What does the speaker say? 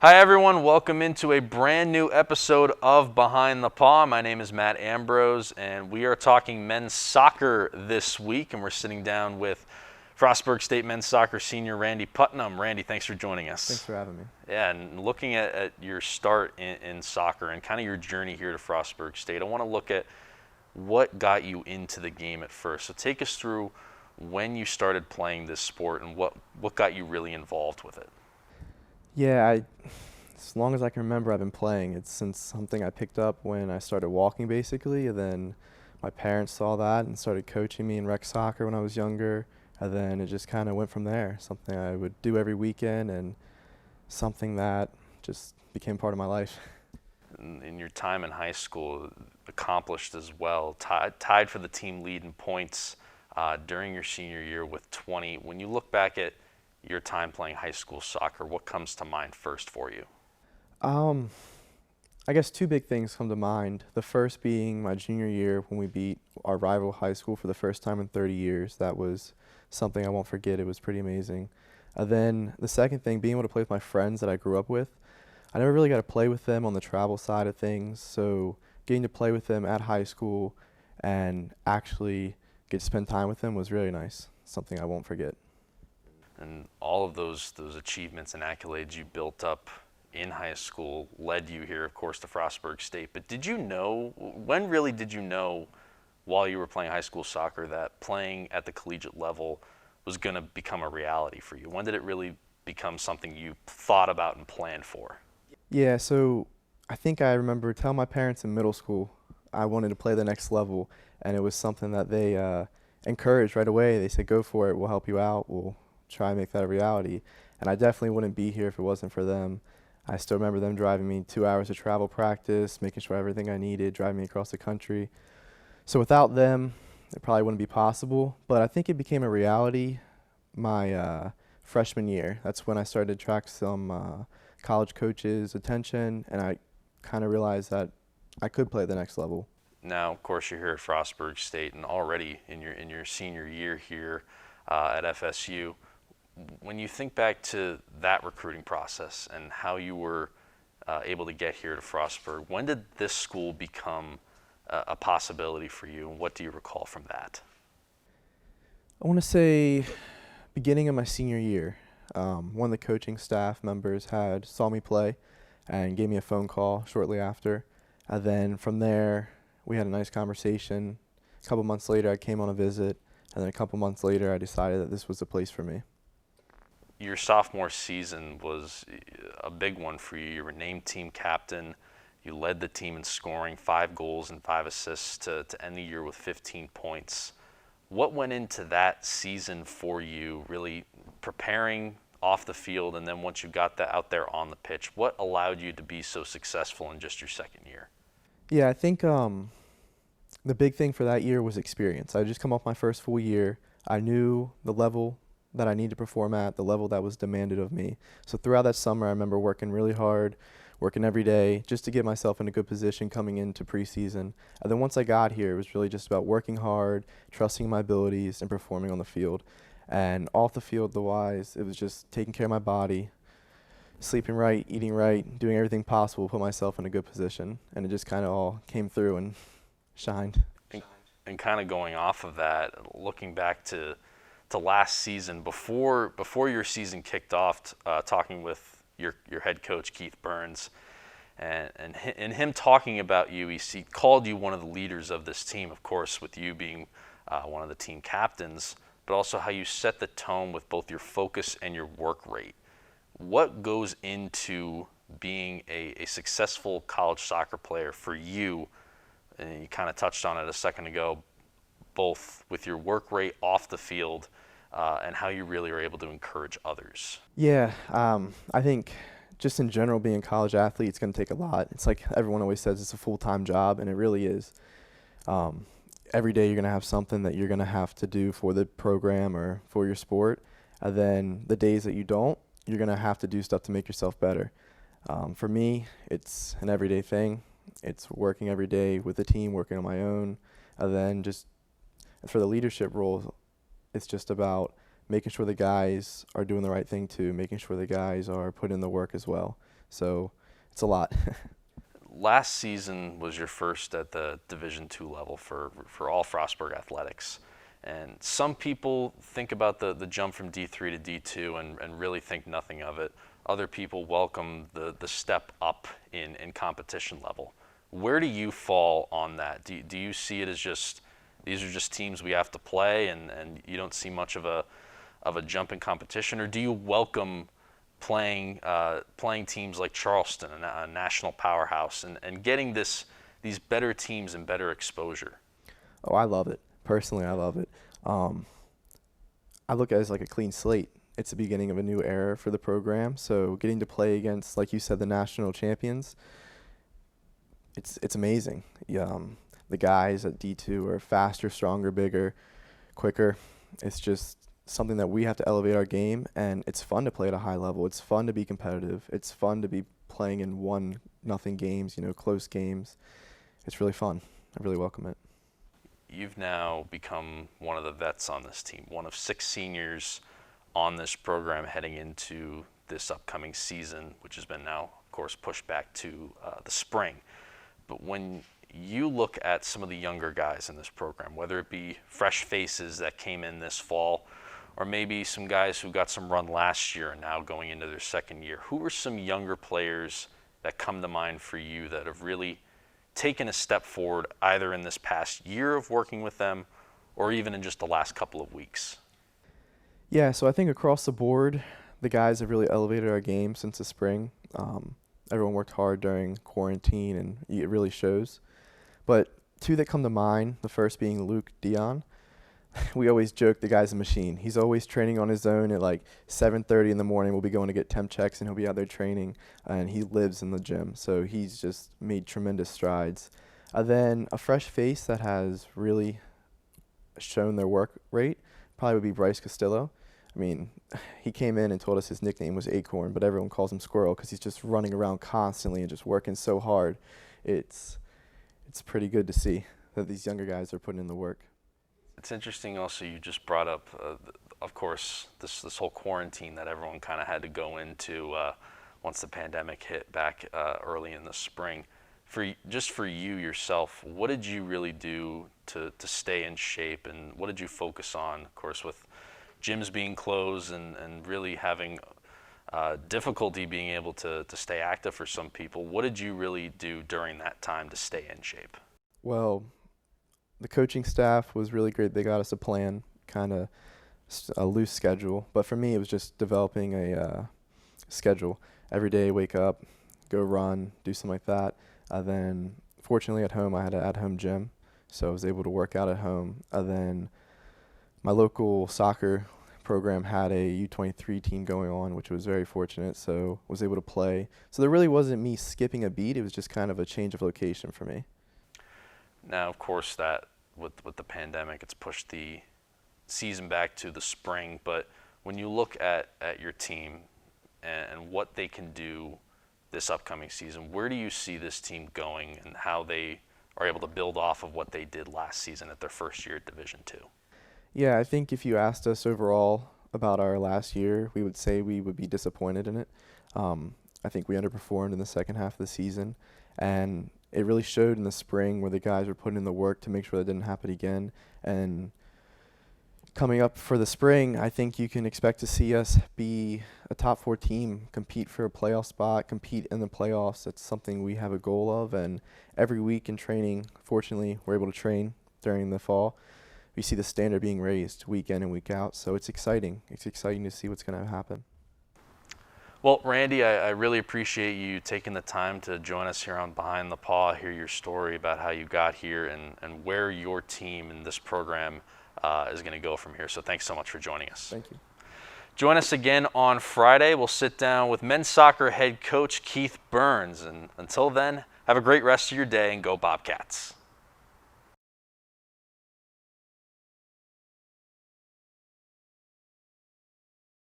Hi everyone, welcome into a brand new episode of Behind the Paw. My name is Matt Ambrose and we are talking men's soccer this week, and we're sitting down with Frostburg State men's soccer senior Randy Putnam. Randy, thanks for joining us. Thanks for having me. Yeah, and looking at your start in soccer and kind of your journey here to Frostburg State, I want to look at what got you into the game at first. So take us through when you started playing this sport and what got you really involved with it. Yeah, as long as I can remember, I've been playing. It's since something I picked up when I started walking, basically, and then my parents saw that and started coaching me in rec soccer when I was younger, and then it just kind of went from there. Something I would do every weekend and something that just became part of my life. In your time in high school, accomplished as well, tied for the team lead in points during your senior year with 20. When you look back at your time playing high school soccer, what comes to mind first for you? I guess two big things come to mind. The first being my junior year when we beat our rival high school for the first time in 30 years. That was something I won't forget. It was pretty amazing. Then the second thing, being able to play with my friends that I grew up with. I never really got to play with them on the travel side of things, so getting to play with them at high school and actually get to spend time with them was really nice. Something I won't forget. And all of those achievements and accolades you built up in high school led you here, of course, to Frostburg State. But when really did you know while you were playing high school soccer that playing at the collegiate level was going to become a reality for you? When did it really become something you thought about and planned for? Yeah, so I think I remember telling my parents in middle school I wanted to play the next level, and it was something that they encouraged right away. They said, go for it, we'll help you out, we'll try and make that a reality. And I definitely wouldn't be here if it wasn't for them. I still remember them driving me 2 hours to travel practice, making sure everything I needed, driving me across the country. So without them, it probably wouldn't be possible. But I think it became a reality my freshman year. That's when I started to attract some college coaches' attention, and I kind of realized that I could play at the next level. Now, of course, you're here at Frostburg State, and already in your senior year here at FSU. When you think back to that recruiting process and how you were able to get here to Frostburg, when did this school become a possibility for you, and what do you recall from that? I want to say beginning of my senior year. One of the coaching staff members saw me play and gave me a phone call shortly after. And then from there, we had a nice conversation. A couple months later, I came on a visit, and then a couple months later, I decided that this was the place for me. Your sophomore season was a big one for you. You were named team captain. You led the team in scoring, 5 goals and 5 assists to end the year with 15 points. What went into that season for you, really preparing off the field, and then once you got that out there on the pitch, what allowed you to be so successful in just your second year? Yeah, I think the big thing for that year was experience. I had just come off my first full year. I knew the level that I needed to perform at, the level that was demanded of me. So throughout that summer, I remember working really hard, working every day just to get myself in a good position coming into preseason. And then once I got here, it was really just about working hard, trusting my abilities, and performing on the field. And off the field, the wise, it was just taking care of my body, sleeping right, eating right, doing everything possible to put myself in a good position. And it just kind of all came through and shined. And kind of going off of that, looking back to last season, before your season kicked off, talking with your head coach, Keith Burns, and him talking about you, he called you one of the leaders of this team, of course, with you being one of the team captains, but also how you set the tone with both your focus and your work rate. What goes into being a successful college soccer player for you? And you kind of touched on it a second ago, both with your work rate off the field and how you really are able to encourage others. Yeah, I think just in general, being a college athlete, it's going to take a lot. It's like everyone always says, it's a full-time job, and it really is. Every day you're going to have something that you're going to have to do for the program or for your sport. And then the days that you don't, you're going to have to do stuff to make yourself better. For me, it's an everyday thing. It's working every day with the team, working on my own. And then just for the leadership role, it's just about making sure the guys are doing the right thing too, making sure the guys are putting in the work as well. So it's a lot. Last season was your first at the Division II level for all Frostburg athletics. And some people think about the jump from D3 to D2 and really think nothing of it. Other people welcome the step up in competition level. Where do you fall on that? Do you see it as just these are just teams we have to play and you don't see much of a jump in competition? Or do you welcome playing teams like Charleston, a national powerhouse, and getting these better teams and better exposure? Oh, I love it. Personally, I love it. I look at it as like a clean slate. It's the beginning of a new era for the program. So getting to play against, like you said, the national champions, it's amazing. The guys at D2 are faster, stronger, bigger, quicker. It's just something that we have to elevate our game, and it's fun to play at a high level. It's fun to be competitive. It's fun to be playing in 1-0 games, close games. It's really fun. I really welcome it. You've now become one of the vets on this team, one of 6 seniors on this program heading into this upcoming season, which has been now, of course, pushed back to the spring. But when you look at some of the younger guys in this program, whether it be fresh faces that came in this fall, or maybe some guys who got some run last year and now going into their second year, who are some younger players that come to mind for you that have really taken a step forward either in this past year of working with them or even in just the last couple of weeks? Yeah, so I think across the board, the guys have really elevated our game since the spring. Everyone worked hard during quarantine, and it really shows. But 2 that come to mind, the first being Luke Dion. We always joke the guy's a machine. He's always training on his own at like 7:30 in the morning. We'll be going to get temp checks, and he'll be out there training, and he lives in the gym. So he's just made tremendous strides. Then a fresh face that has really shown their work rate probably would be Bryce Castillo. I mean, he came in and told us his nickname was Acorn, but everyone calls him Squirrel because he's just running around constantly and just working so hard. It's pretty good to see that these younger guys are putting in the work. It's interesting also you just brought up, of course, this whole quarantine that everyone kind of had to go into once the pandemic hit back early in the spring. For you yourself, what did you really do to stay in shape, and what did you focus on, of course, with gyms being closed and really having difficulty being able to stay active for some people? What did you really do during that time to stay in shape? Well, the coaching staff was really great. They got us a plan, kind of a loose schedule. But for me, it was just developing a schedule. Every day, wake up, go run, do something like that. Then, fortunately, at home, I had an at-home gym, so I was able to work out at home. Then my local soccer program had a U23 team going on, which was very fortunate, so was able to play. So there really wasn't me skipping a beat. It was just kind of a change of location for me. Now, of course, that with the pandemic, it's pushed the season back to the spring. But when you look at your team and what they can do this upcoming season, where do you see this team going and how they are able to build off of what they did last season at their first year at Division II? Yeah, I think if you asked us overall about our last year, we would say we would be disappointed in it. I think we underperformed in the second half of the season, and it really showed in the spring where the guys were putting in the work to make sure that didn't happen again. And coming up for the spring, I think you can expect to see us be a top 4 team, compete for a playoff spot, compete in the playoffs. That's something we have a goal of, and every week in training, fortunately, we're able to train during the fall. We see the standard being raised week in and week out, so it's exciting. It's exciting to see what's going to happen. Well, Randy, I really appreciate you taking the time to join us here on Behind the Paw, hear your story about how you got here and where your team and this program is going to go from here. So thanks so much for joining us. Thank you. Join us again on Friday. We'll sit down with men's soccer head coach Keith Burns. And until then, have a great rest of your day and go Bobcats.